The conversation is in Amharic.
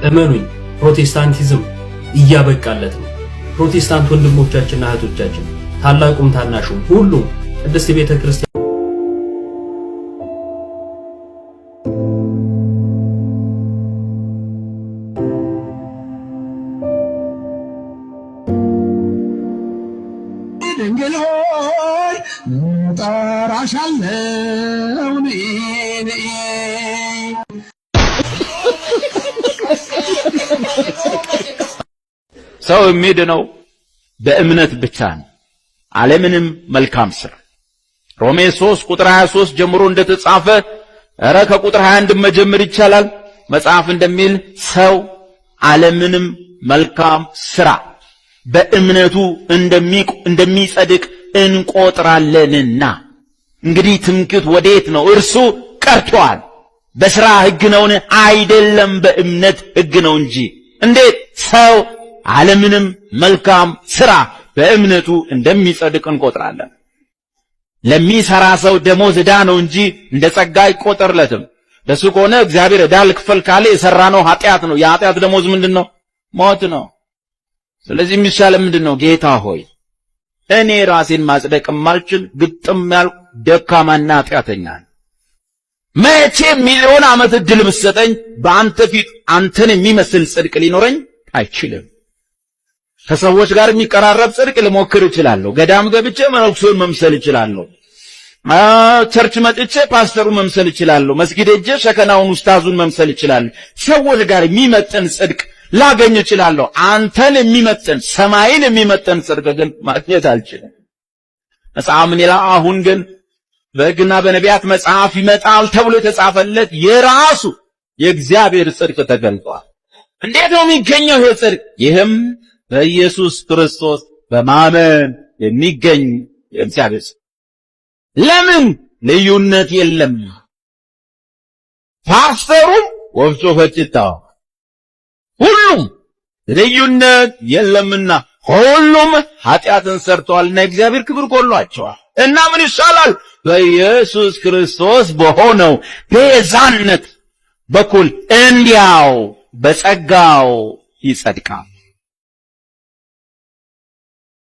እመኑኝ ፕሮቴስታንቲዝም እያበቃለት ነው። ፕሮቴስታንት ወንድሞቻችንና እህቶቻችን ታላቁም ታናሹም ሁሉም ቅድስት ቤተክርስቲያን ድንግል ሆይ ጠራሻለሁ ነይ ሰው የሚድነው በእምነት ብቻ ነው፣ ዓለምንም መልካም ሥራ። ሮሜ 3 ቁጥር 23 ጀምሮ እንደተጻፈ ከቁጥር 21 መጀመር ይቻላል። መጽሐፍ እንደሚል ሰው ዓለምንም መልካም ሥራ በእምነቱ እንደሚጸድቅ እንቆጥራለንና። እንግዲህ ትምክህት ወዴት ነው? እርሱ ቀርቷል። በሥራ ሕግ ነውን? አይደለም፣ በእምነት ሕግ ነው እንጂ። እንዴት? ሰው ዓለምንም መልካም ሥራ በእምነቱ እንደሚጸድቅ እንቆጥራለን። ለሚሰራ ሰው ደሞዝ ዕዳ ነው እንጂ እንደ ጸጋ አይቆጠርለትም። ለሱ ከሆነ እግዚአብሔር ዕዳ ልክፈል ካለ የሰራነው ኃጢአት ነው። የኃጢአት ደሞዝ ምንድነው? ሞት ነው። ስለዚህ የሚሻለ ምንድነው? ጌታ ሆይ እኔ ራሴን ማጽደቅ የማልችል ግጥም ያልኩ ደካማና ኃጢአተኛ ነኝ። መቼ ሚሊዮን ዓመት ዕድል ብትሰጠኝ በአንተ ፊት አንተን የሚመስል ጽድቅ ሊኖረኝ አይችልም። ከሰዎች ጋር የሚቀራረብ ጽድቅ ልሞክር እችላለሁ። ገዳም ገብቼ መነኩሴውን መምሰል እችላለሁ። ቸርች መጥቼ ፓስተሩን መምሰል እችላለሁ። መስጊድ ሄጄ ሸከናውን ኡስታዙን መምሰል እችላለሁ። ሰዎች ጋር የሚመጥን ጽድቅ ላገኝ እችላለሁ። አንተን የሚመጥን ሰማይን የሚመጥን ጽድቅ ግን ማግኘት አልችልም። መጽሐፍ ምን ይላል? አሁን ግን በሕግና በነቢያት መጽሐፍ ይመጣል ተብሎ የተጻፈለት የራሱ የእግዚአብሔር ጽድቅ ተገልጧል። እንዴት ነው የሚገኘው ይሄ ጽድቅ? ይህም በኢየሱስ ክርስቶስ በማመን የሚገኝ የእግዚአብሔር ጽድቅ። ለምን ልዩነት የለም? ፓስተሩም ወፍጮ ፈጭታው ሁሉም ልዩነት የለምና ሁሉም ኃጢአትን ሰርተዋልና የእግዚአብሔር ክብር ጎድሏቸዋል። እና ምን ይሻላል? በኢየሱስ ክርስቶስ በሆነው ቤዛነት በኩል እንዲያው በጸጋው ይጸድቃል።